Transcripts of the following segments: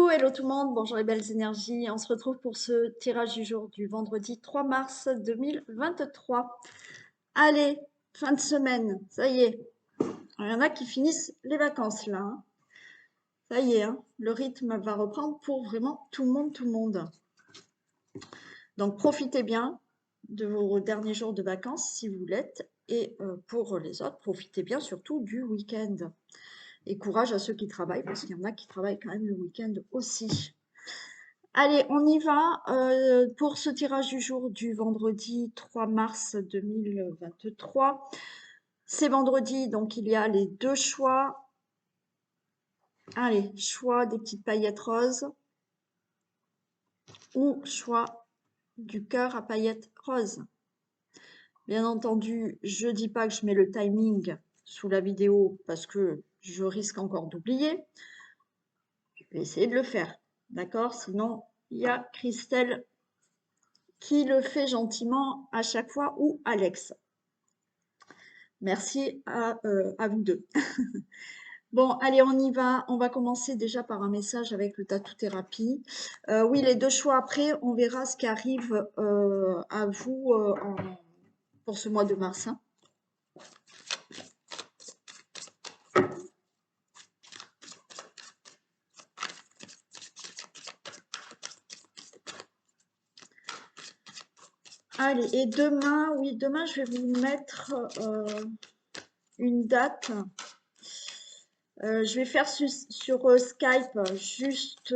Hello tout le monde, bonjour les belles énergies. On se retrouve pour ce tirage du jour du vendredi 3 mars 2023. Allez, fin de semaine, ça y est. Il y en a qui finissent les vacances là, hein. Ça y est, hein, le rythme va reprendre pour vraiment tout le monde, tout le monde. Donc profitez bien de vos derniers jours de vacances si vous l'êtes. Et pour les autres, profitez bien surtout du week-end. Et courage à ceux qui travaillent, parce qu'il y en a qui travaillent quand même le week-end aussi. Allez, on y va pour ce tirage du jour du vendredi 3 mars 2023. C'est vendredi, donc il y a les deux choix. Allez, choix des petites paillettes roses ou choix du cœur à paillettes roses. Bien entendu, je dis pas que je mets le timing sous la vidéo parce que je risque encore d'oublier. Je vais essayer de le faire, d'accord? Sinon, il y a Christelle qui le fait gentiment à chaque fois ou Alex. Merci à vous deux. Bon, allez, on y va. On va commencer déjà par un message avec le tattoo thérapie. Oui, les deux choix après, on verra ce qui arrive à vous pour ce mois de mars, hein. Allez, et demain, oui, demain, je vais vous mettre une date. Je vais faire sur Skype, juste,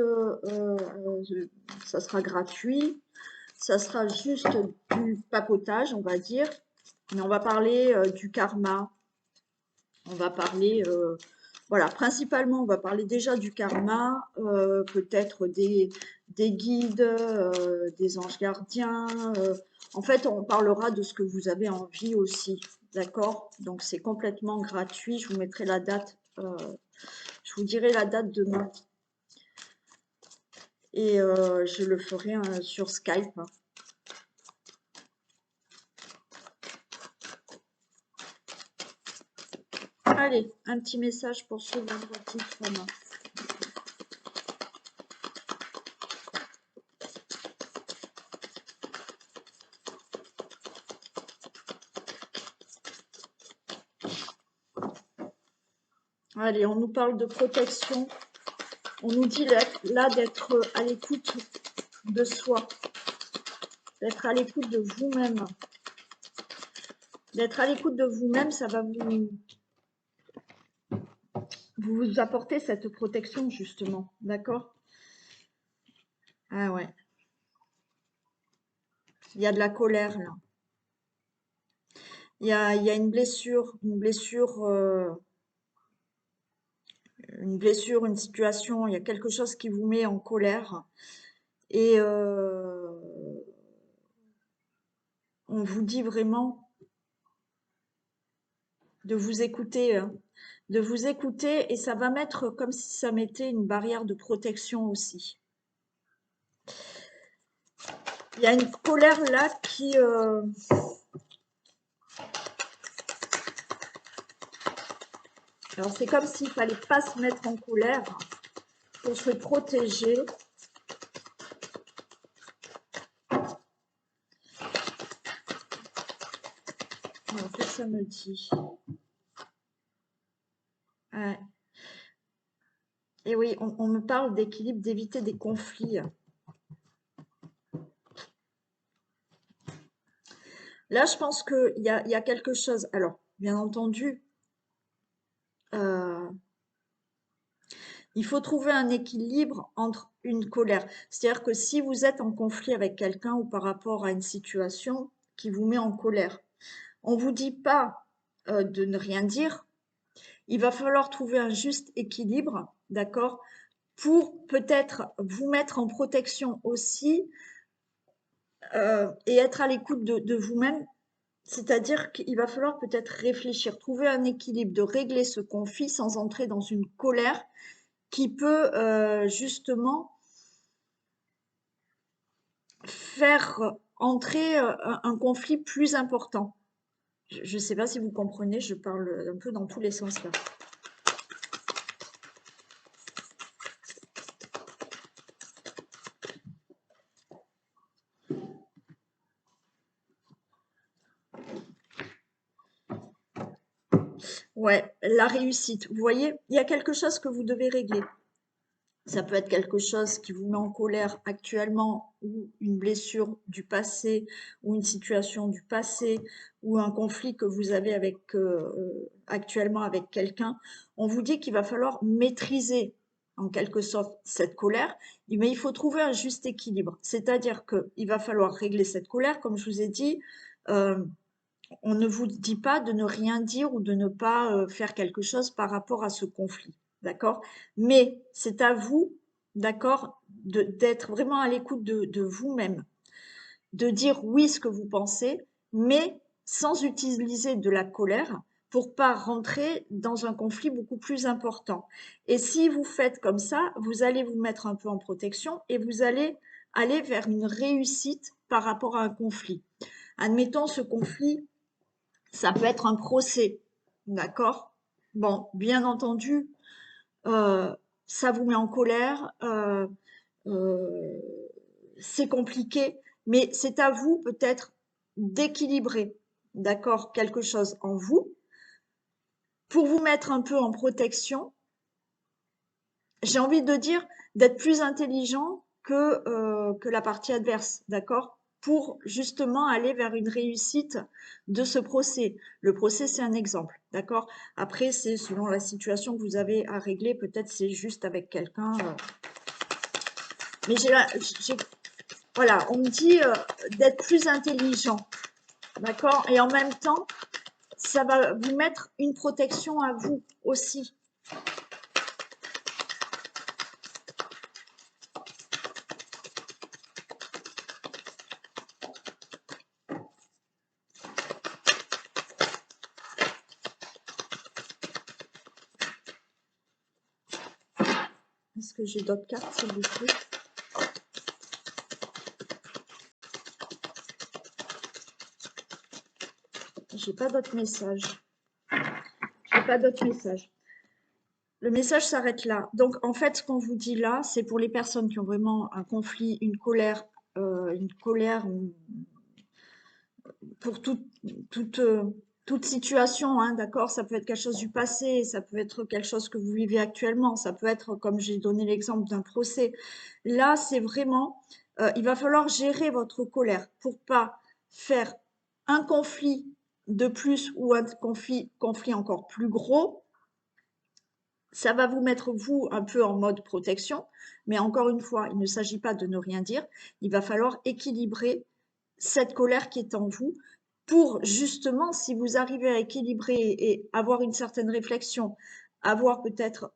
ça sera gratuit. Ça sera juste du papotage, on va dire. Mais on va parler du karma. On va parler, voilà, principalement, on va parler déjà du karma, peut-être des guides, des anges gardiens. En fait, on parlera de ce que vous avez envie aussi, d'accord? Donc, c'est complètement gratuit. Je vous mettrai la date, je vous dirai la date demain. Et je le ferai sur Skype, hein. Allez, un petit message pour ce vendredi 3 mars. Allez, on nous parle de protection. On nous dit là d'être à l'écoute de soi, d'être à l'écoute de vous-même. D'être à l'écoute de vous-même, ça va vous apporter cette protection, justement. D'accord? Ah ouais. Il y a de la colère, là. Il y a une blessure, une situation, il y a quelque chose qui vous met en colère. Et on vous dit vraiment de vous écouter, hein, de vous écouter, et ça va mettre comme si ça mettait une barrière de protection aussi. Il y a une colère là qui... Alors c'est comme s'il fallait pas se mettre en colère pour se protéger. Alors, qu'est-ce que ça me dit? Ouais. Et oui, on me parle d'équilibre, d'éviter des conflits. Là, je pense qu'il y a quelque chose. Alors, bien entendu, il faut trouver un équilibre entre une colère. C'est-à-dire que si vous êtes en conflit avec quelqu'un ou par rapport à une situation qui vous met en colère, on ne vous dit pas de ne rien dire. Il va falloir trouver un juste équilibre, d'accord, pour peut-être vous mettre en protection aussi et être à l'écoute de vous-même. C'est-à-dire qu'il va falloir peut-être réfléchir, trouver un équilibre, de régler ce conflit sans entrer dans une colère qui peut justement faire entrer un conflit plus important. Je ne sais pas si vous comprenez, je parle un peu dans tous les sens là. Ouais, la réussite. Vous voyez, il y a quelque chose que vous devez régler. Ça peut être quelque chose qui vous met en colère actuellement, ou une blessure du passé, ou une situation du passé, ou un conflit que vous avez avec, actuellement avec quelqu'un. On vous dit qu'il va falloir maîtriser en quelque sorte cette colère, mais il faut trouver un juste équilibre. C'est-à-dire qu'il va falloir régler cette colère, comme je vous ai dit. euh, on ne vous dit pas de ne rien dire ou de ne pas faire quelque chose par rapport à ce conflit, d'accord? Mais c'est à vous, d'accord, d'être vraiment à l'écoute de vous-même, de dire oui ce que vous pensez, mais sans utiliser de la colère pour pas rentrer dans un conflit beaucoup plus important. Et si vous faites comme ça, vous allez vous mettre un peu en protection et vous allez aller vers une réussite par rapport à un conflit. Admettons ce conflit, ça peut être un procès, d'accord? Bon, bien entendu, ça vous met en colère, euh, c'est compliqué, mais c'est à vous peut-être d'équilibrer, d'accord, quelque chose en vous pour vous mettre un peu en protection. J'ai envie de dire d'être plus intelligent que la partie adverse, d'accord? Pour justement aller vers une réussite de ce procès. Le procès, c'est un exemple, d'accord? Après, c'est selon la situation que vous avez à régler, peut-être c'est juste avec quelqu'un. Mais voilà, on me dit d'être plus intelligent, d'accord? Et en même temps, ça va vous mettre une protection à vous aussi. Est-ce que j'ai d'autres cartes, s'il vous plaît? J'ai pas d'autres messages. J'ai pas d'autres messages. Le message s'arrête là. Donc, en fait, ce qu'on vous dit là, c'est pour les personnes qui ont vraiment un conflit, une colère pour toute, toute situation, hein, d'accord? Ça peut être quelque chose du passé, ça peut être quelque chose que vous vivez actuellement, ça peut être, comme j'ai donné l'exemple d'un procès. Là, c'est vraiment, il va falloir gérer votre colère pour pas faire un conflit de plus ou un conflit encore plus gros. Ça va vous mettre, vous, un peu en mode protection, mais encore une fois, il ne s'agit pas de ne rien dire. Il va falloir équilibrer cette colère qui est en vous pour justement, si vous arrivez à équilibrer et avoir une certaine réflexion, avoir peut-être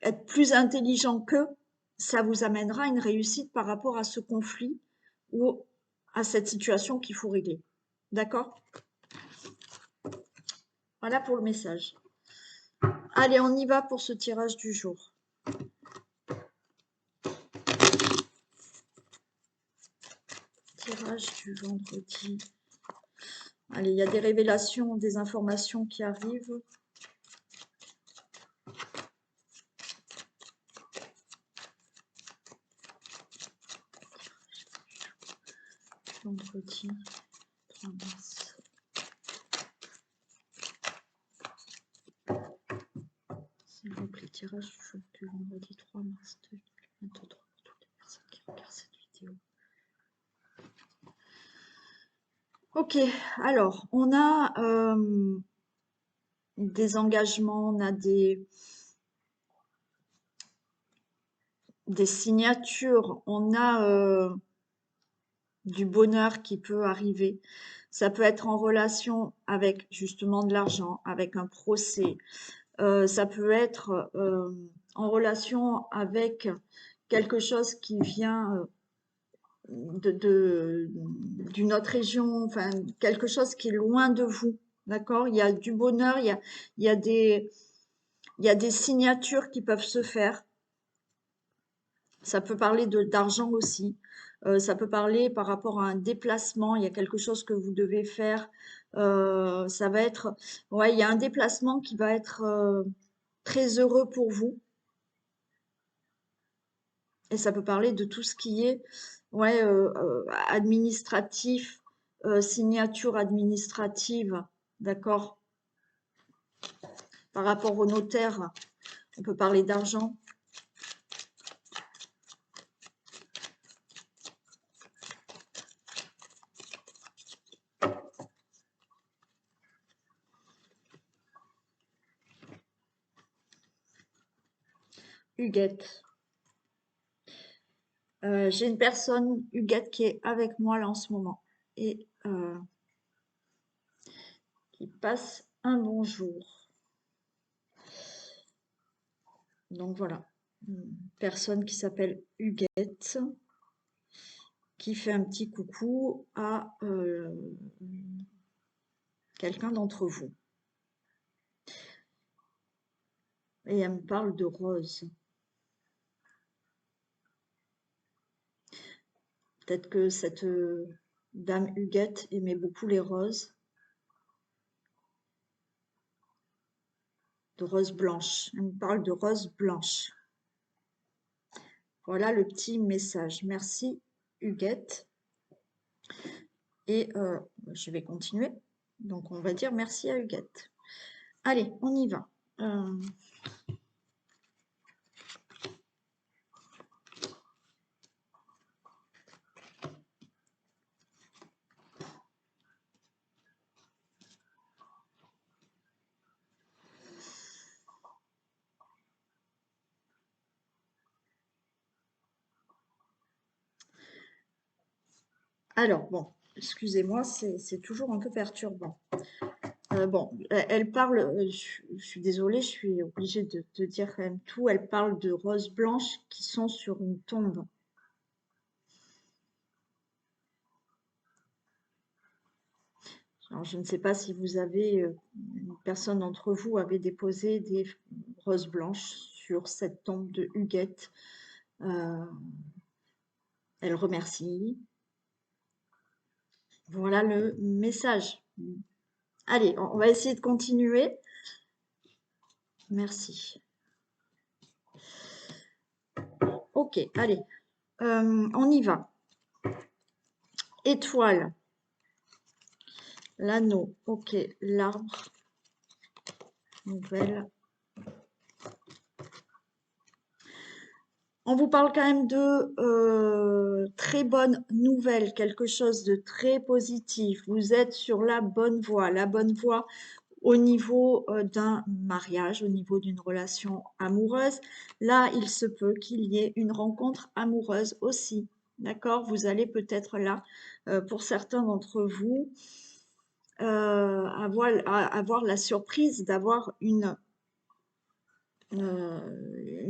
être plus intelligent qu'eux, ça vous amènera à une réussite par rapport à ce conflit ou à cette situation qu'il faut régler. D'accord? Voilà pour le message. Allez, on y va pour ce tirage du jour. Tirage du vendredi. Allez, il y a des révélations, des informations qui arrivent. Vendredi 3 mars. S'il vous plaît, tirage du jour du vendredi 3 mars 2023 pour toutes les personnes qui regardent cette vidéo. Ok, alors, on a des engagements, on a des signatures, on a du bonheur qui peut arriver. Ça peut être en relation avec justement de l'argent, avec un procès. Ça peut être en relation avec quelque chose qui vient d'une autre région, enfin quelque chose qui est loin de vous, d'accord? Il y a du bonheur, il y a des signatures qui peuvent se faire. Ça peut parler d'argent aussi. Ça peut parler par rapport à un déplacement. Il y a quelque chose que vous devez faire. Ça va être, ouais, il y a un déplacement qui va être très heureux pour vous. Et ça peut parler de tout ce qui est, ouais, administratif, signature administrative, d'accord? Par rapport au notaire, on peut parler d'argent. Huguette. J'ai une personne, Huguette, qui est avec moi là en ce moment et qui passe un bon jour. Donc voilà, une personne qui s'appelle Huguette, qui fait un petit coucou à quelqu'un d'entre vous. Et elle me parle de rose. Peut-être que cette dame Huguette aimait beaucoup les roses. De roses blanches. Elle me parle de roses blanches. Voilà le petit message. Merci Huguette. Et je vais continuer. Donc on va dire merci à Huguette. Allez, on y va. Alors, bon, excusez-moi, c'est toujours un peu perturbant. Bon, elle parle, je suis désolée, je suis obligée de te dire quand même tout. Elle parle de roses blanches qui sont sur une tombe. Alors, je ne sais pas si vous avez, une personne d'entre vous avait déposé des roses blanches sur cette tombe de Huguette. Elle remercie. Voilà le message. Allez, on va essayer de continuer. Merci. Ok, allez, on y va. Étoile. L'anneau. Ok, l'arbre. Nouvelle. On vous parle quand même de très bonnes nouvelles, quelque chose de très positif. Vous êtes sur la bonne voie au niveau d'un mariage, au niveau d'une relation amoureuse. Là, il se peut qu'il y ait une rencontre amoureuse aussi. D'accord? Vous allez peut-être là, pour certains d'entre vous, avoir la surprise d'avoir une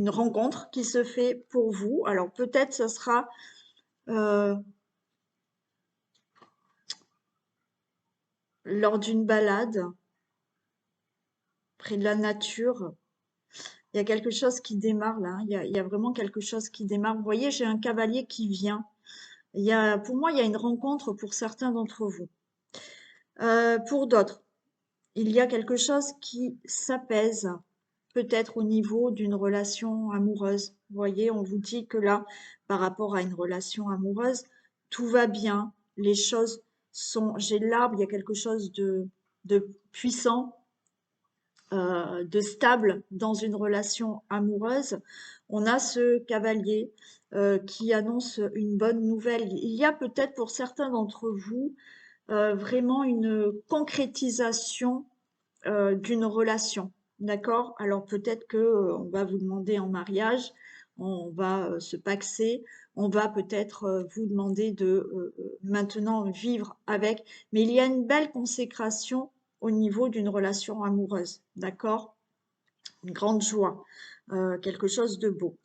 rencontre qui se fait pour vous. Alors peut-être ce sera lors d'une balade près de la nature. Il y a quelque chose qui démarre là. Il y a vraiment quelque chose qui démarre. Vous voyez, j'ai un cavalier qui vient. Pour moi, il y a une rencontre pour certains d'entre vous. Pour d'autres, il y a quelque chose qui s'apaise, peut-être au niveau d'une relation amoureuse. Vous voyez, on vous dit que là, par rapport à une relation amoureuse, tout va bien, les choses sont... J'ai l'arbre, il y a quelque chose de puissant, de stable dans une relation amoureuse. On a ce cavalier qui annonce une bonne nouvelle. Il y a peut-être pour certains d'entre vous vraiment une concrétisation d'une relation. D'accord? Alors peut-être que on va vous demander en mariage, on va se paxer, on va peut-être vous demander de maintenant vivre avec, mais il y a une belle consécration au niveau d'une relation amoureuse. D'accord? Une grande joie, quelque chose de beau.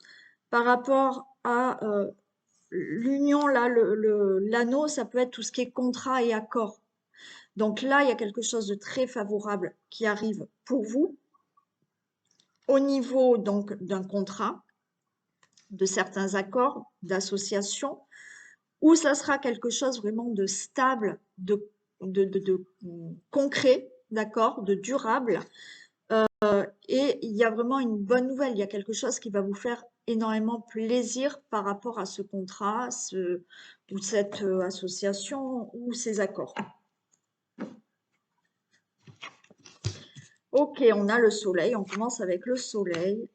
Par rapport à l'union, là, l'anneau, ça peut être tout ce qui est contrat et accord. Donc là, il y a quelque chose de très favorable qui arrive pour vous au niveau donc d'un contrat, de certains accords, d'association, où ça sera quelque chose vraiment de stable, de concret, d'accord, de durable. Et il y a vraiment une bonne nouvelle, il y a quelque chose qui va vous faire énormément plaisir par rapport à ce contrat, ou cette association ou ces accords. Ok, on a le soleil. On commence avec le soleil.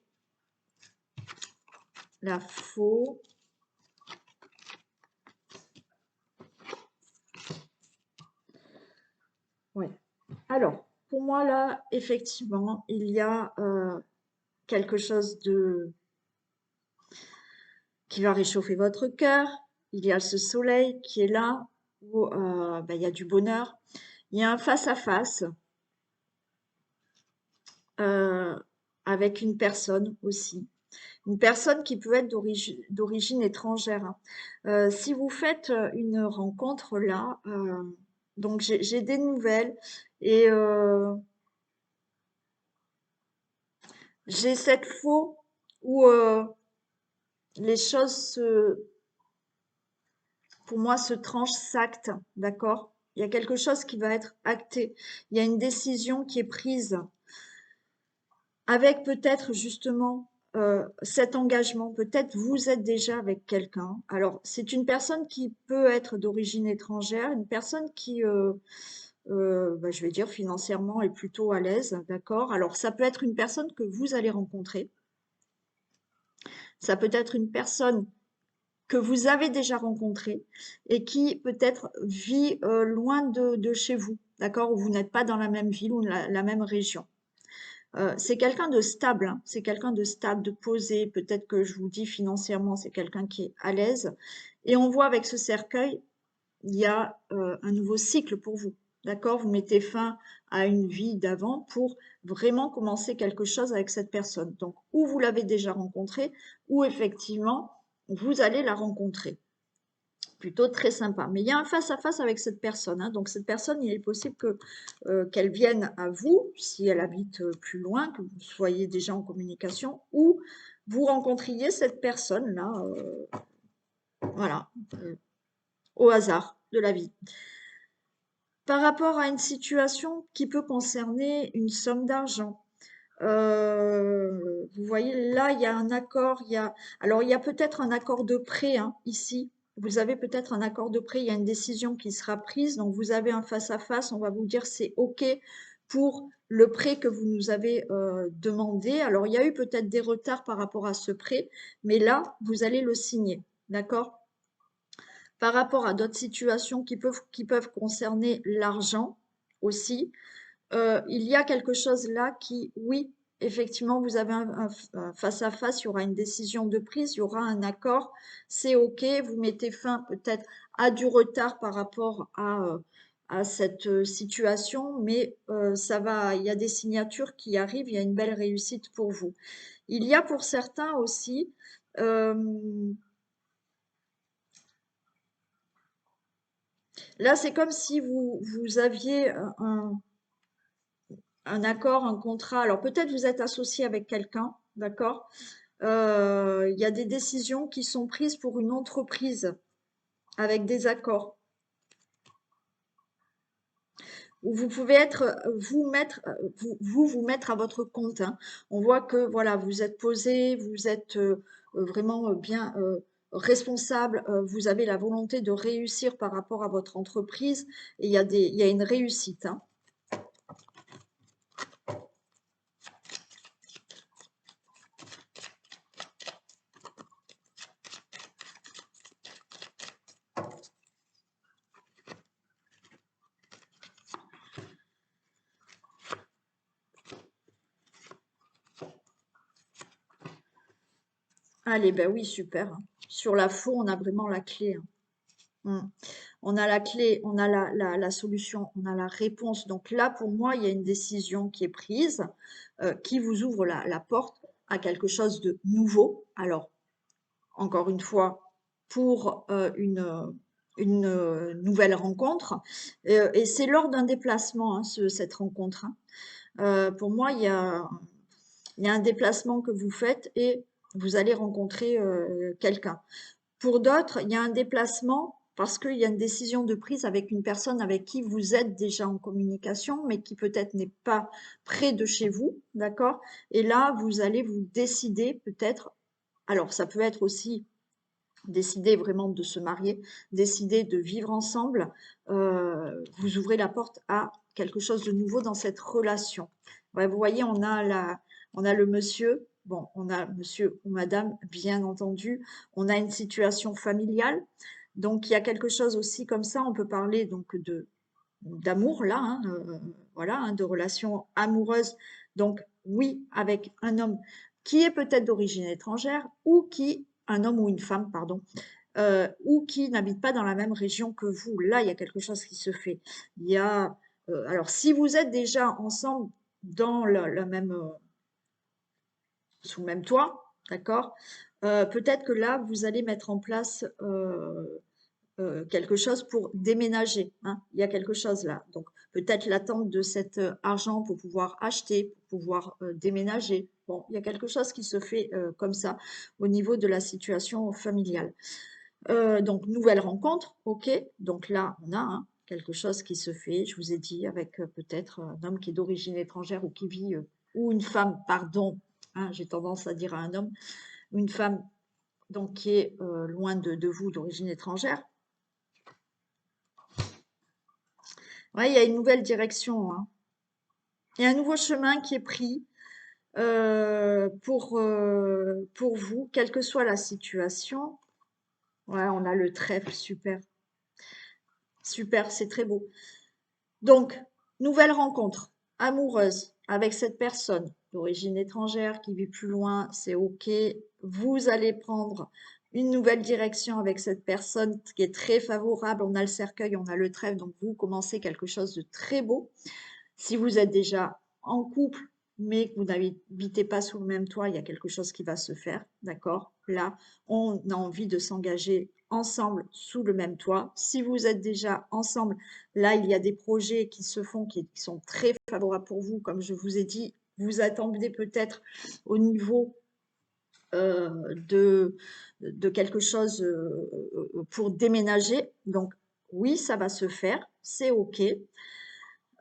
La faux. Ouais. Alors, pour moi, là, effectivement, il y a quelque chose qui va réchauffer votre cœur. Il y a ce soleil qui est là, où ben, il y a du bonheur. Il y a un face-à-face euh, avec une personne aussi. Une personne qui peut être d'origine étrangère, hein. Si vous faites une rencontre là, donc j'ai des nouvelles et j'ai cette faux où les choses pour moi, se tranchent, s'actent, d'accord? Il y a quelque chose qui va être acté. Il y a une décision qui est prise avec peut-être justement cet engagement. Peut-être vous êtes déjà avec quelqu'un. Alors, c'est une personne qui peut être d'origine étrangère, une personne qui, bah, je vais dire financièrement, est plutôt à l'aise, d'accord? Alors, ça peut être une personne que vous allez rencontrer. Ça peut être une personne que vous avez déjà rencontrée et qui peut-être vit loin de chez vous, d'accord? Ou vous n'êtes pas dans la même ville ou la même région. C'est quelqu'un de stable, hein, c'est quelqu'un de stable, de posé. Peut-être que je vous dis financièrement, c'est quelqu'un qui est à l'aise. Et on voit avec ce cercueil, il y a un nouveau cycle pour vous. D'accord? Vous mettez fin à une vie d'avant pour vraiment commencer quelque chose avec cette personne. Donc, ou vous l'avez déjà rencontrée, ou effectivement, vous allez la rencontrer. Plutôt très sympa. Mais il y a un face-à-face avec cette personne, hein. Donc, cette personne, il est possible qu'elle vienne à vous, si elle habite plus loin, que vous soyez déjà en communication, ou vous rencontriez cette personne-là, voilà, au hasard de la vie. Par rapport à une situation qui peut concerner une somme d'argent, vous voyez, là, il y a un accord, alors il y a peut-être un accord de prêt, hein, ici. Vous avez peut-être un accord de prêt, il y a une décision qui sera prise, donc vous avez un face-à-face, on va vous dire c'est OK pour le prêt que vous nous avez demandé. Alors, il y a eu peut-être des retards par rapport à ce prêt, mais là, vous allez le signer, d'accord? Par rapport à d'autres situations qui peuvent concerner l'argent aussi, il y a quelque chose là qui, oui, effectivement, vous avez un face-à-face, il y aura une décision de prise, il y aura un accord, c'est OK, vous mettez fin peut-être à du retard par rapport à cette situation, mais ça va, il y a des signatures qui arrivent, il y a une belle réussite pour vous. Il y a pour certains aussi, euh, là c'est comme si vous aviez un accord, un contrat. Alors peut-être vous êtes associé avec quelqu'un, d'accord? Il y a des décisions qui sont prises pour une entreprise avec des accords. Où vous pouvez être, vous mettre, vous mettre à votre compte, hein. On voit que voilà, vous êtes posé, vous êtes vraiment bien responsable, vous avez la volonté de réussir par rapport à votre entreprise et il y a une réussite, hein. Allez, ben oui, super, hein. Sur la faux, on a vraiment la clé, hein. Mm. On a la clé, on a la solution, on a la réponse. Donc là, pour moi, il y a une décision qui est prise, qui vous ouvre la porte à quelque chose de nouveau. Alors, encore une fois, pour une nouvelle rencontre. Et c'est lors d'un déplacement, hein, cette rencontre, hein. Pour moi, il y a un déplacement que vous faites et vous allez rencontrer quelqu'un. Pour d'autres, il y a un déplacement parce qu'il y a une décision de prise avec une personne avec qui vous êtes déjà en communication, mais qui peut-être n'est pas près de chez vous, d'accord? Et là, vous allez vous décider peut-être, alors ça peut être aussi décider vraiment de se marier, décider de vivre ensemble, vous ouvrez la porte à quelque chose de nouveau dans cette relation. Ouais, vous voyez, on a le monsieur, bon, on a monsieur ou madame, bien entendu, on a une situation familiale, donc il y a quelque chose aussi comme ça, on peut parler donc d'amour là, hein, voilà, hein, de relations amoureuses, donc oui, avec un homme qui est peut-être d'origine étrangère un homme ou une femme, pardon, ou qui n'habitent pas dans la même région que vous. Là, il y a quelque chose qui se fait. Il y a, alors, si vous êtes déjà ensemble dans la même, sous le même toit, d'accord, peut-être que là, vous allez mettre en place quelque chose pour déménager, hein. Il y a quelque chose là. Donc, peut-être l'attente de cet argent pour pouvoir acheter, pour pouvoir déménager. Bon, il y a quelque chose qui se fait comme ça au niveau de la situation familiale. Donc, nouvelle rencontre, ok. Donc là, on a hein, quelque chose qui se fait, je vous ai dit, avec peut-être un homme qui est d'origine étrangère ou qui vit, ou une femme, pardon, hein, j'ai tendance à dire à un homme, ou une femme donc, qui est loin de vous, d'origine étrangère. Ouais, il y a une nouvelle direction, hein. Il y a un nouveau chemin qui est pris pour vous, quelle que soit la situation. Ouais, on a le trèfle, super. Super, c'est très beau. Donc, nouvelle rencontre amoureuse avec cette personne d'origine étrangère qui vit plus loin, c'est OK. Vous allez prendre une nouvelle direction avec cette personne qui est très favorable. On a le cercueil, on a le trèfle, donc vous commencez quelque chose de très beau. Si vous êtes déjà en couple, mais que vous n'habitez pas sous le même toit, il y a quelque chose qui va se faire, d'accord? Là, on a envie de s'engager ensemble sous le même toit. Si vous êtes déjà ensemble, là, il y a des projets qui se font, qui sont très favorables pour vous. Comme je vous ai dit, vous attendez peut-être au niveau de quelque chose pour déménager. Donc, oui, ça va se faire, c'est OK.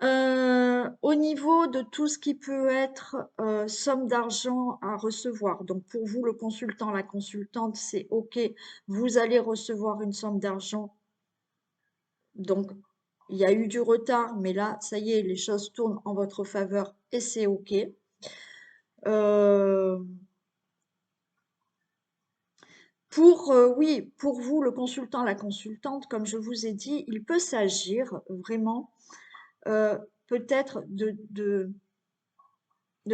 Au niveau de tout ce qui peut être somme d'argent à recevoir, donc pour vous, le consultant, la consultante, c'est OK, vous allez recevoir une somme d'argent. Donc, il y a eu du retard, mais là, ça y est, les choses tournent en votre faveur et c'est OK. Euh, oui, pour vous, le consultant, la consultante, comme je vous ai dit, il peut s'agir vraiment peut-être de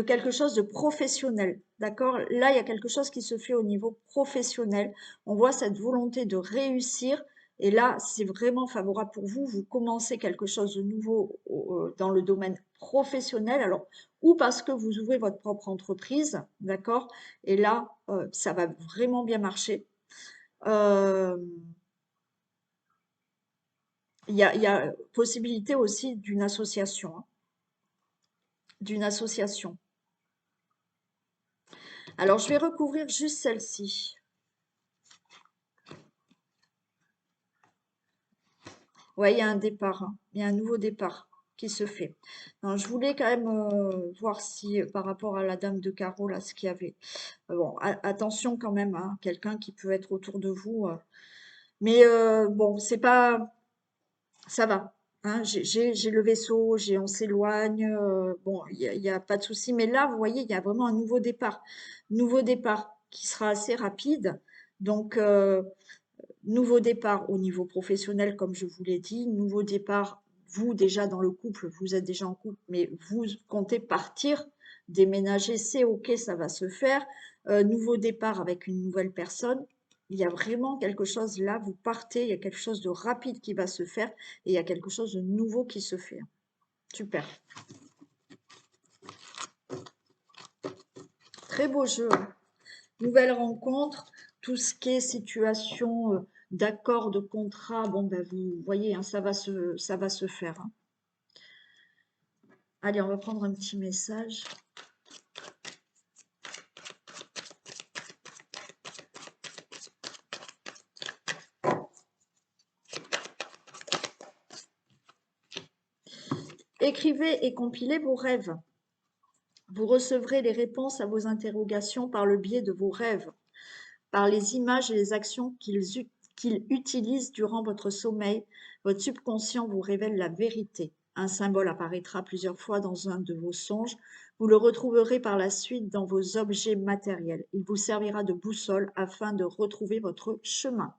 quelque chose de professionnel, d'accord? Là, il y a quelque chose qui se fait au niveau professionnel. On voit cette volonté de réussir et là, c'est vraiment favorable pour vous. Vous commencez quelque chose de nouveau dans le domaine professionnel, alors ou parce que vous ouvrez votre propre entreprise, d'accord? Et là, ça va vraiment bien marcher. Euh, il y a possibilité aussi d'une association, hein, d'une association. Alors, je vais recouvrir juste celle-ci. Ouais, il y a un départ, hein. Il y a un nouveau départ qui se fait. Non, je voulais quand même voir si, par rapport à la dame de carreau, là, ce qu'il y avait. Bon, attention quand même, hein, quelqu'un qui peut être autour de vous. Mais bon, c'est pas, ça va. Hein, j'ai le vaisseau, on s'éloigne. Bon, il y a pas de souci. Mais là, vous voyez, il y a vraiment un nouveau départ. Nouveau départ qui sera assez rapide. Donc, nouveau départ au niveau professionnel, comme je vous l'ai dit. Nouveau départ, vous déjà dans le couple, vous êtes déjà en couple, mais vous comptez partir, déménager, c'est OK, ça va se faire. Nouveau départ avec une nouvelle personne. Il y a vraiment quelque chose là, vous partez, il y a quelque chose de rapide qui va se faire et il y a quelque chose de nouveau qui se fait. Super. Très beau jeu, hein. Nouvelle rencontre, tout ce qui est situation d'accord, de contrat, bon ben vous voyez, hein, ça va se faire, hein. Allez, on va prendre un petit message. Écrivez et compilez vos rêves. Vous recevrez les réponses à vos interrogations par le biais de vos rêves, par les images et les actions qu'ils utilisent durant votre sommeil. Votre subconscient vous révèle la vérité. Un symbole apparaîtra plusieurs fois dans un de vos songes. Vous le retrouverez par la suite dans vos objets matériels. Il vous servira de boussole afin de retrouver votre chemin.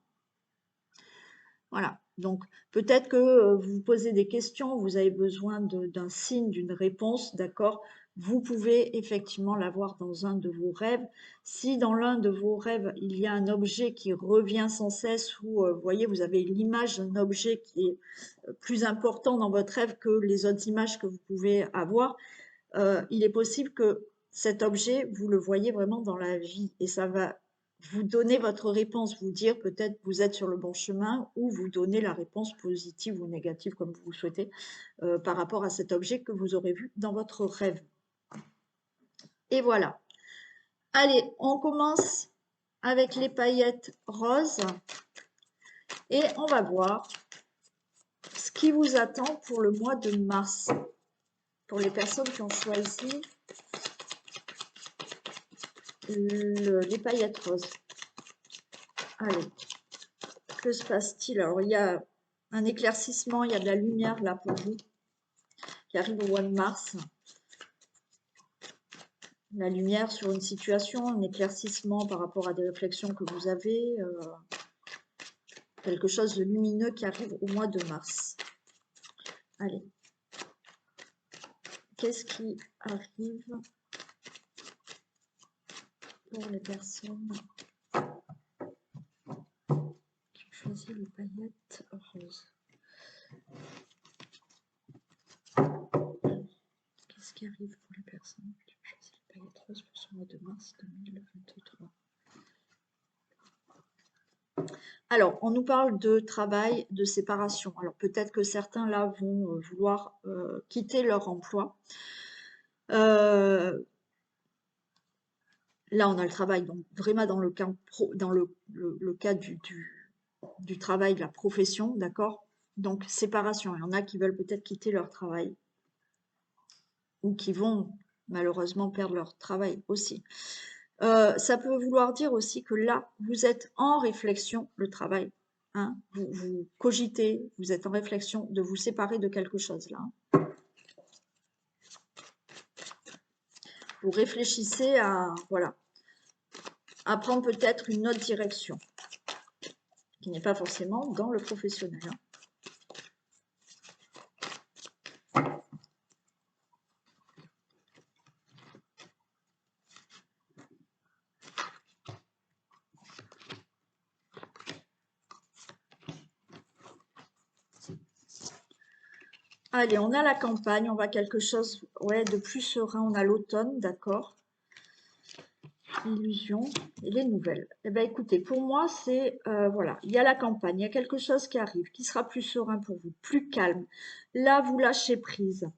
Voilà, donc peut-être que vous vous posez des questions, vous avez besoin d'un signe, d'une réponse, d'accord? Vous pouvez effectivement l'avoir dans un de vos rêves. Si dans l'un de vos rêves, il y a un objet qui revient sans cesse ou, vous voyez, vous avez l'image d'un objet qui est plus important dans votre rêve que les autres images que vous pouvez avoir, il est possible que cet objet, vous le voyez vraiment dans la vie et ça va vous donner votre réponse, vous dire peut-être vous êtes sur le bon chemin ou vous donner la réponse positive ou négative comme vous le souhaitez par rapport à cet objet que vous aurez vu dans votre rêve. Et voilà. Allez, on commence avec les paillettes roses et on va voir ce qui vous attend pour le mois de mars. Pour les personnes qui ont choisi les paillettes roses. Allez, que se passe-t-il? Alors, il y a un éclaircissement, il y a de la lumière là pour vous, qui arrive au mois de mars. La lumière sur une situation, un éclaircissement par rapport à des réflexions que vous avez, quelque chose de lumineux qui arrive au mois de mars. Allez, qu'est-ce qui arrive pour les personnes qui ont choisi les paillettes roses? Qu'est-ce qui arrive pour les personnes qui ont choisi les paillettes roses pour ce mois de mars 2023? Alors, on nous parle de travail, de séparation. Alors, peut-être que certains, là, vont vouloir quitter leur emploi. Là, on a le travail, donc vraiment dans le cas, cas du travail, de la profession, d'accord? Donc, séparation. Il y en a qui veulent peut-être quitter leur travail ou qui vont malheureusement perdre leur travail aussi. Ça peut vouloir dire aussi que là, vous êtes en réflexion, le travail, hein, vous cogitez, vous êtes en réflexion de vous séparer de quelque chose là. Vous réfléchissez à, voilà, à prendre peut-être une autre direction, qui n'est pas forcément dans le professionnel. Hein. Allez, on a la campagne, on va quelque chose ouais, de plus serein, on a l'automne, d'accord. Illusion et les nouvelles. Eh bien, écoutez, pour moi, c'est, voilà, il y a la campagne, il y a quelque chose qui arrive, qui sera plus serein pour vous, plus calme. Là, vous lâchez prise.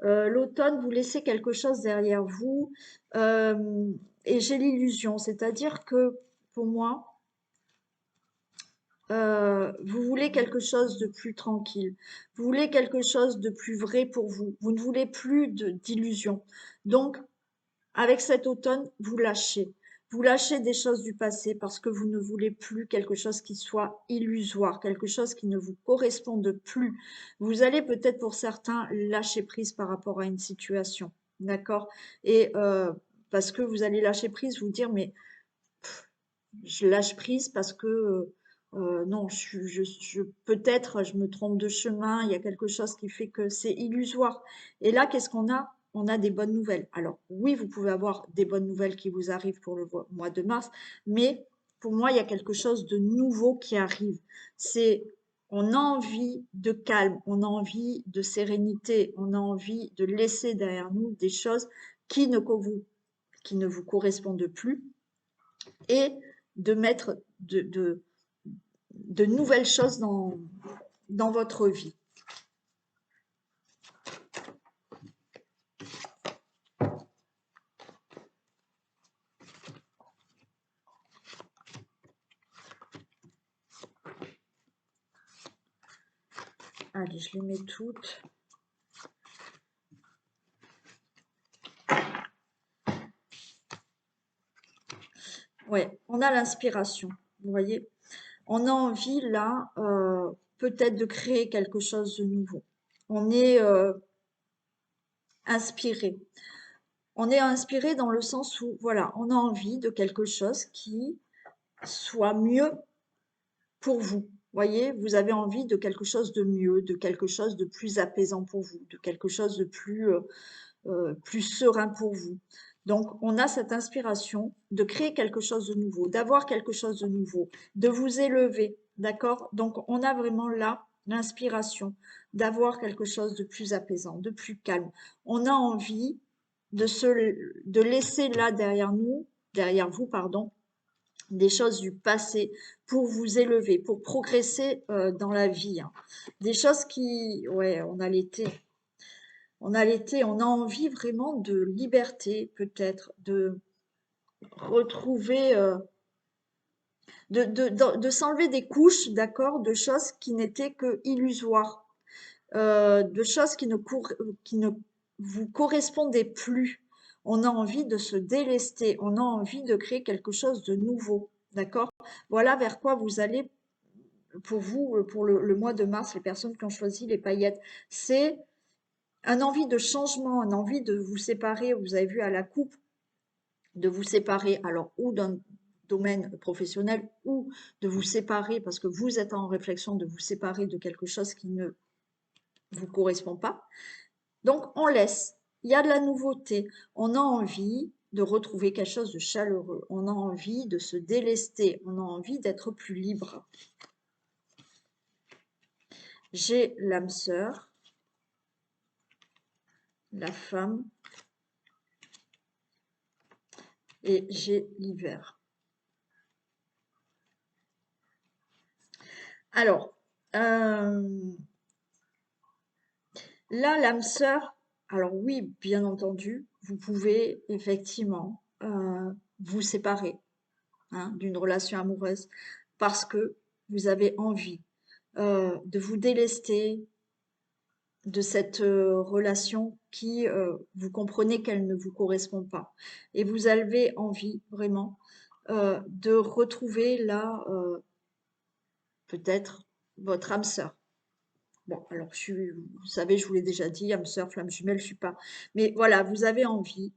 L'automne, vous laissez quelque chose derrière vous. Et j'ai l'illusion, c'est-à-dire que, pour moi, vous voulez quelque chose de plus tranquille, vous voulez quelque chose de plus vrai pour vous, vous ne voulez plus d'illusions. Donc, avec cet automne, vous lâchez. Vous lâchez des choses du passé parce que vous ne voulez plus quelque chose qui soit illusoire, quelque chose qui ne vous corresponde plus. Vous allez peut-être pour certains lâcher prise par rapport à une situation, d'accord? Et parce que vous allez lâcher prise, vous dire mais je lâche prise parce que non, peut-être je me trompe de chemin, il y a quelque chose qui fait que c'est illusoire. Et là, qu'est-ce qu'on a? On a des bonnes nouvelles. Alors oui, vous pouvez avoir des bonnes nouvelles qui vous arrivent pour le mois de mars, mais pour moi, il y a quelque chose de nouveau qui arrive. On a envie de calme, on a envie de sérénité, on a envie de laisser derrière nous des choses qui ne vous correspondent plus et de mettre de nouvelles choses dans votre vie. Allez, je les mets toutes. Ouais, on a l'inspiration, vous voyez. On a envie là, peut-être de créer quelque chose de nouveau. on est inspiré. On est inspiré dans le sens où, voilà, on a envie de quelque chose qui soit mieux pour vous. Voyez, vous avez envie de quelque chose de mieux, de quelque chose de plus apaisant pour vous, de quelque chose de plus serein pour vous. Donc, on a cette inspiration de créer quelque chose de nouveau, d'avoir quelque chose de nouveau, de vous élever, d'accord? Donc, on a vraiment là l'inspiration d'avoir quelque chose de plus apaisant, de plus calme. On a envie de laisser là derrière nous, derrière vous, pardon, des choses du passé pour vous élever, pour progresser dans la vie, hein. Des choses qui, ouais, on a l'été, on a envie vraiment de liberté, peut-être, de retrouver, de s'enlever des couches, d'accord, de choses qui n'étaient que illusoires, de choses qui ne vous correspondaient plus. On a envie de se délester, on a envie de créer quelque chose de nouveau, d'accord? Voilà vers quoi vous allez pour vous, pour le mois de mars, les personnes qui ont choisi les paillettes. C'est un envie de changement, un envie de vous séparer. Vous avez vu à la coupe, de vous séparer, alors ou d'un domaine professionnel ou de vous séparer parce que vous êtes en réflexion de vous séparer de quelque chose qui ne vous correspond pas. Donc on laisse, il y a de la nouveauté, on a envie de retrouver quelque chose de chaleureux, on a envie de se délester, on a envie d'être plus libre. J'ai l'âme sœur, la femme et j'ai l'hiver. Alors, là, l'âme sœur, alors oui, bien entendu, vous pouvez effectivement vous séparer, hein, d'une relation amoureuse parce que vous avez envie de vous délester de cette relation qui, vous comprenez qu'elle ne vous correspond pas. Et vous avez envie vraiment de retrouver là, peut-être, votre âme sœur. Bon, alors vous savez, je vous l'ai déjà dit, âme sœur, flamme jumelle, je suis pas. Mais voilà, vous avez envie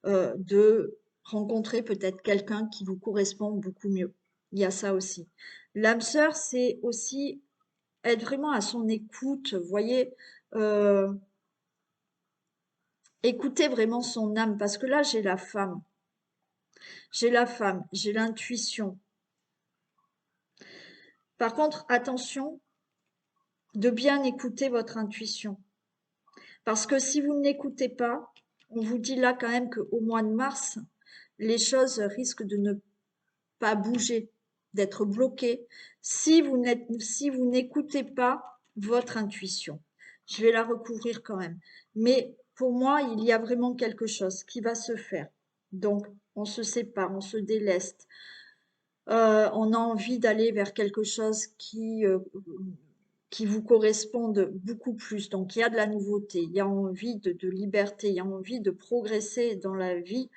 de rencontrer peut-être quelqu'un qui vous correspond beaucoup mieux. Il y a ça aussi. L'âme sœur, c'est aussi être vraiment à son écoute. Vous voyez, euh, écouter vraiment son âme, parce que là, j'ai la femme. J'ai la femme, j'ai l'intuition. Par contre, attention de bien écouter votre intuition. Parce que si vous ne l'écoutez pas, on vous dit là quand même qu'au mois de mars, les choses risquent de ne pas bouger, d'être bloquées si vous n'écoutez pas votre intuition. Je vais la recouvrir quand même. Mais pour moi, il y a vraiment quelque chose qui va se faire. Donc, on se sépare, on se déleste. On a envie d'aller vers quelque chose qui vous corresponde beaucoup plus. Donc, il y a de la nouveauté, il y a envie de liberté, il y a envie de progresser dans la vie.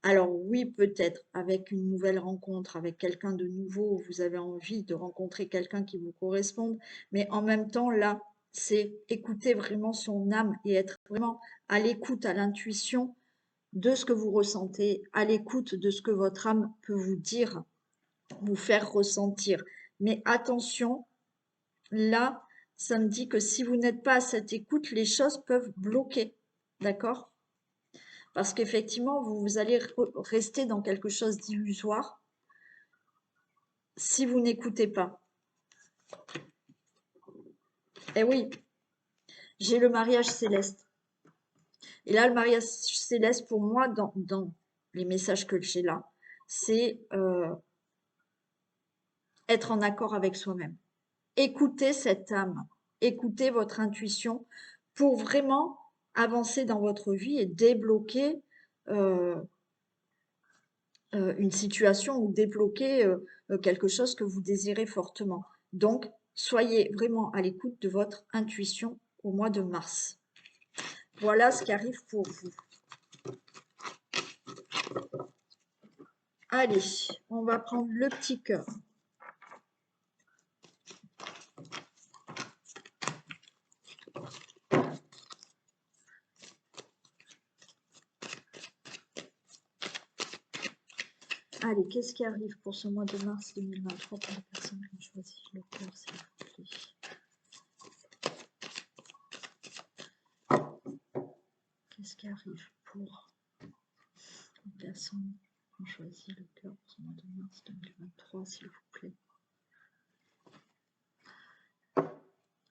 Alors oui, peut-être avec une nouvelle rencontre, avec quelqu'un de nouveau, vous avez envie de rencontrer quelqu'un qui vous corresponde, mais en même temps, là, c'est écouter vraiment son âme et être vraiment à l'écoute, à l'intuition de ce que vous ressentez, à l'écoute de ce que votre âme peut vous dire, vous faire ressentir. Mais attention, là, ça me dit que si vous n'êtes pas à cette écoute, les choses peuvent bloquer. D'accord? Parce qu'effectivement, vous allez rester dans quelque chose d'illusoire si vous n'écoutez pas. Eh oui, j'ai le mariage céleste. Et là, le mariage céleste, pour moi, dans les messages que j'ai là, c'est être en accord avec soi-même. Écoutez cette âme, écoutez votre intuition pour vraiment avancer dans votre vie et débloquer euh, une situation ou débloquer quelque chose que vous désirez fortement. Donc, soyez vraiment à l'écoute de votre intuition au mois de mars. Voilà ce qui arrive pour vous. Allez, on va prendre le petit cœur. Allez, qu'est-ce qui arrive pour ce mois de mars 2023 pour les personnes qui ont choisi le cœur, s'il vous plaît? Qu'est-ce qui arrive pour les personnes qui ont choisi le cœur pour ce mois de mars 2023, s'il vous plaît?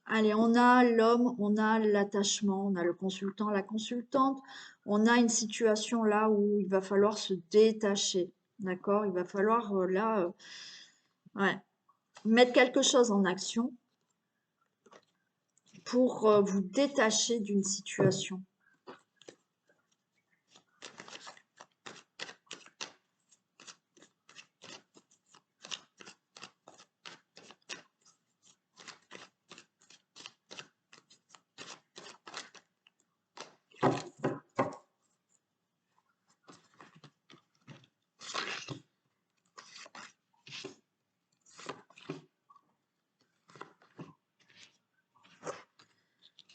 Allez, on a l'homme, on a l'attachement, on a le consultant, la consultante. On a une situation là où il va falloir se détacher, d'accord? Il va falloir là, ouais, mettre quelque chose en action pour vous détacher d'une situation.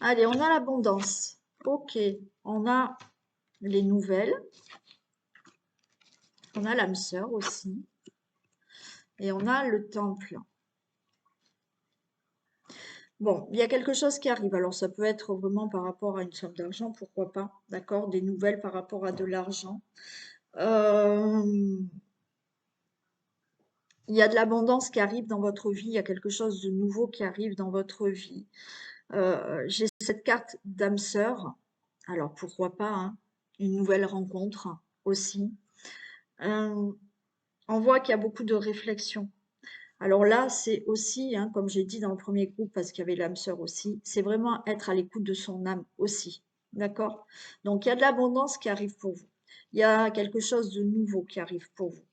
Allez, on a l'abondance. Ok, on a les nouvelles. On a l'âme sœur aussi. Et on a le temple. Bon, il y a quelque chose qui arrive. Alors, ça peut être vraiment par rapport à une somme d'argent, pourquoi pas, d'accord? Des nouvelles par rapport à de l'argent. Il y a de l'abondance qui arrive dans votre vie. Il y a quelque chose de nouveau qui arrive dans votre vie. J'ai cette carte d'âme sœur. Alors, pourquoi pas, hein, une nouvelle rencontre aussi. On voit qu'il y a beaucoup de réflexion. Alors là, c'est aussi, hein, comme j'ai dit dans le premier groupe, parce qu'il y avait l'âme sœur aussi, c'est vraiment être à l'écoute de son âme aussi. D'accord? Donc, il y a de l'abondance qui arrive pour vous. Il y a quelque chose de nouveau qui arrive pour vous.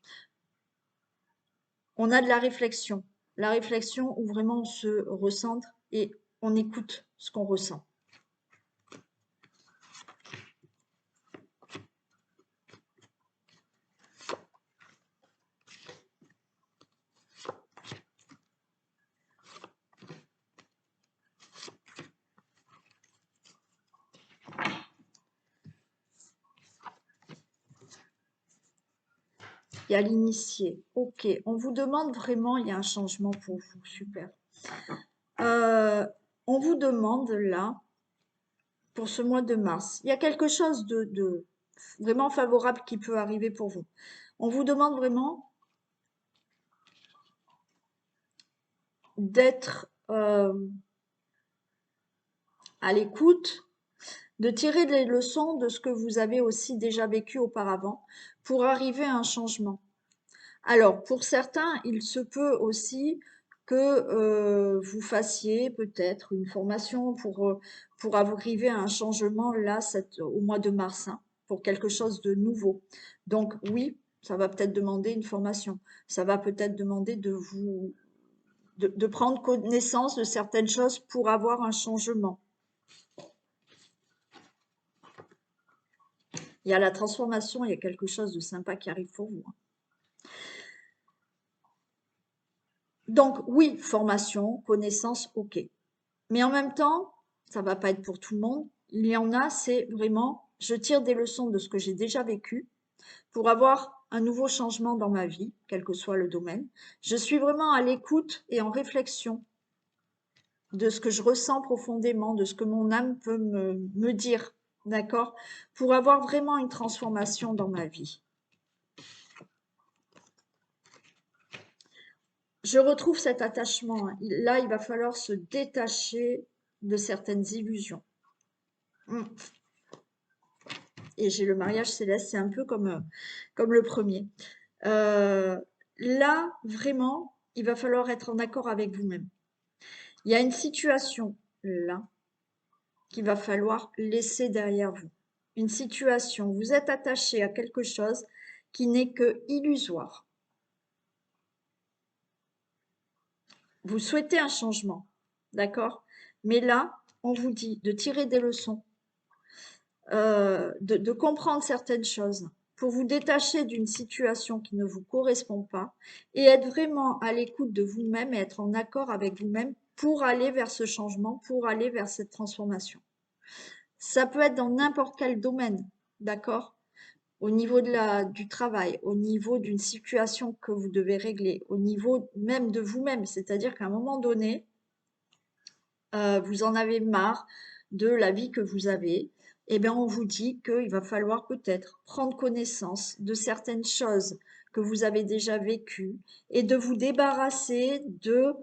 On a de la réflexion. La réflexion où vraiment on se recentre et on écoute ce qu'on ressent. Il y a l'initié. Ok, on vous demande vraiment, il y a un changement pour vous. Super. On vous demande là, pour ce mois de mars, il y a quelque chose de vraiment favorable qui peut arriver pour vous. On vous demande vraiment d'être à l'écoute, de tirer des leçons de ce que vous avez aussi déjà vécu auparavant pour arriver à un changement. Alors, pour certains, il se peut aussi que vous fassiez peut-être une formation pour arriver à un changement là au mois de mars, hein, pour quelque chose de nouveau. Donc oui, ça va peut-être demander une formation. Ça va peut-être demander de prendre connaissance de certaines choses pour avoir un changement. Il y a la transformation, il y a quelque chose de sympa qui arrive pour vous. Donc oui, formation, connaissance, ok. Mais en même temps, ça va pas être pour tout le monde. Il y en a, c'est vraiment, je tire des leçons de ce que j'ai déjà vécu pour avoir un nouveau changement dans ma vie, quel que soit le domaine. Je suis vraiment à l'écoute et en réflexion de ce que je ressens profondément, de ce que mon âme peut me dire, d'accord? Pour avoir vraiment une transformation dans ma vie. Je retrouve cet attachement. Là, il va falloir se détacher de certaines illusions. Et j'ai le mariage céleste, c'est un peu comme le premier. Là, vraiment, il va falloir être en accord avec vous-même. Il y a une situation là qu'il va falloir laisser derrière vous. Une situation, vous êtes attaché à quelque chose qui n'est que illusoire. Vous souhaitez un changement, d'accord? Mais là, on vous dit de tirer des leçons, de comprendre certaines choses pour vous détacher d'une situation qui ne vous correspond pas et être vraiment à l'écoute de vous-même et être en accord avec vous-même pour aller vers ce changement, pour aller vers cette transformation. Ça peut être dans n'importe quel domaine, d'accord? au niveau du travail, au niveau d'une situation que vous devez régler, au niveau même de vous-même. C'est-à-dire qu'à un moment donné, vous en avez marre de la vie que vous avez, eh bien, on vous dit qu'il va falloir peut-être prendre connaissance de certaines choses que vous avez déjà vécues et de vous débarrasser de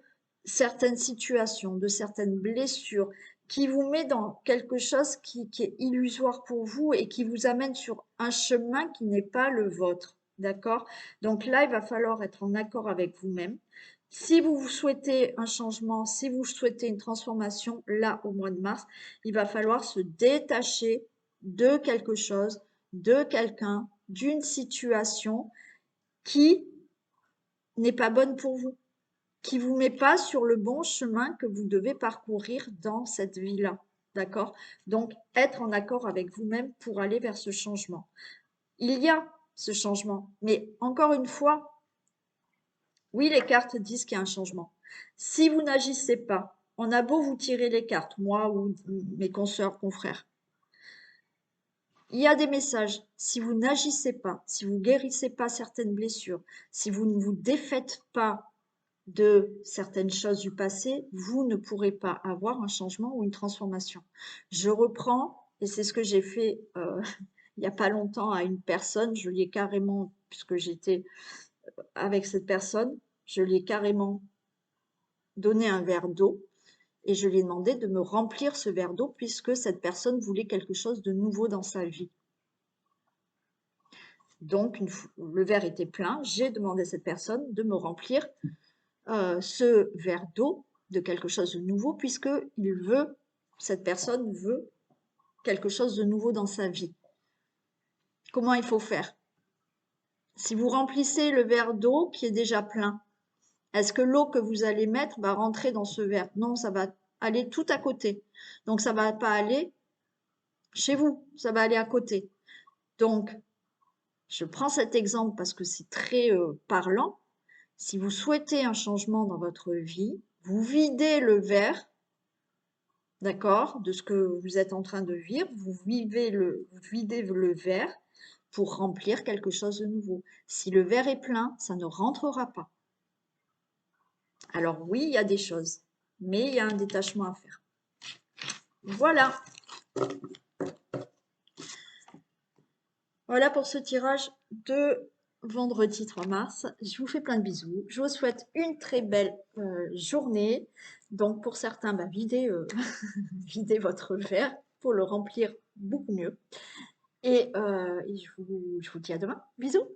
certaines situations, de certaines blessures qui vous met dans quelque chose qui est illusoire pour vous et qui vous amène sur un chemin qui n'est pas le vôtre. D'accord? Donc là, il va falloir être en accord avec vous-même. Si vous souhaitez un changement, si vous souhaitez une transformation, là, au mois de mars, il va falloir se détacher de quelque chose, de quelqu'un, d'une situation qui n'est pas bonne pour vous, qui vous met pas sur le bon chemin que vous devez parcourir dans cette vie-là. D'accord? Donc, être en accord avec vous-même pour aller vers ce changement. Il y a ce changement, mais encore une fois, oui, les cartes disent qu'il y a un changement. Si vous n'agissez pas, on a beau vous tirer les cartes, moi ou mes consoeurs, confrères, il y a des messages. Si vous n'agissez pas, si vous guérissez pas certaines blessures, si vous ne vous défaites pas de certaines choses du passé, vous ne pourrez pas avoir un changement ou une transformation. Je reprends, et c'est ce que j'ai fait il n'y a pas longtemps à une personne, je lui ai carrément, puisque j'étais avec cette personne, je lui ai carrément donné un verre d'eau et je lui ai demandé de me remplir ce verre d'eau puisque cette personne voulait quelque chose de nouveau dans sa vie. Donc, le verre était plein, j'ai demandé à cette personne de me remplir ce verre d'eau de quelque chose de nouveau puisque cette personne veut quelque chose de nouveau dans sa vie. Comment il faut faire? Si vous remplissez le verre d'eau qui est déjà plein, est-ce que l'eau que vous allez mettre va rentrer dans ce verre? Non, ça va aller tout à côté. Donc, ça ne va pas aller chez vous, ça va aller à côté. Donc, je prends cet exemple parce que c'est très parlant. Si vous souhaitez un changement dans votre vie, vous videz le verre, d'accord, de ce que vous êtes en train de vivre, vous videz le verre pour remplir quelque chose de nouveau. Si le verre est plein, ça ne rentrera pas. Alors oui, il y a des choses, mais il y a un détachement à faire. Voilà. Voilà pour ce tirage de vendredi 3 mars. Je vous fais plein de bisous. Je vous souhaite une très belle journée. Donc pour certains, videz, videz votre verre pour le remplir beaucoup mieux. Et je vous dis à demain. Bisous.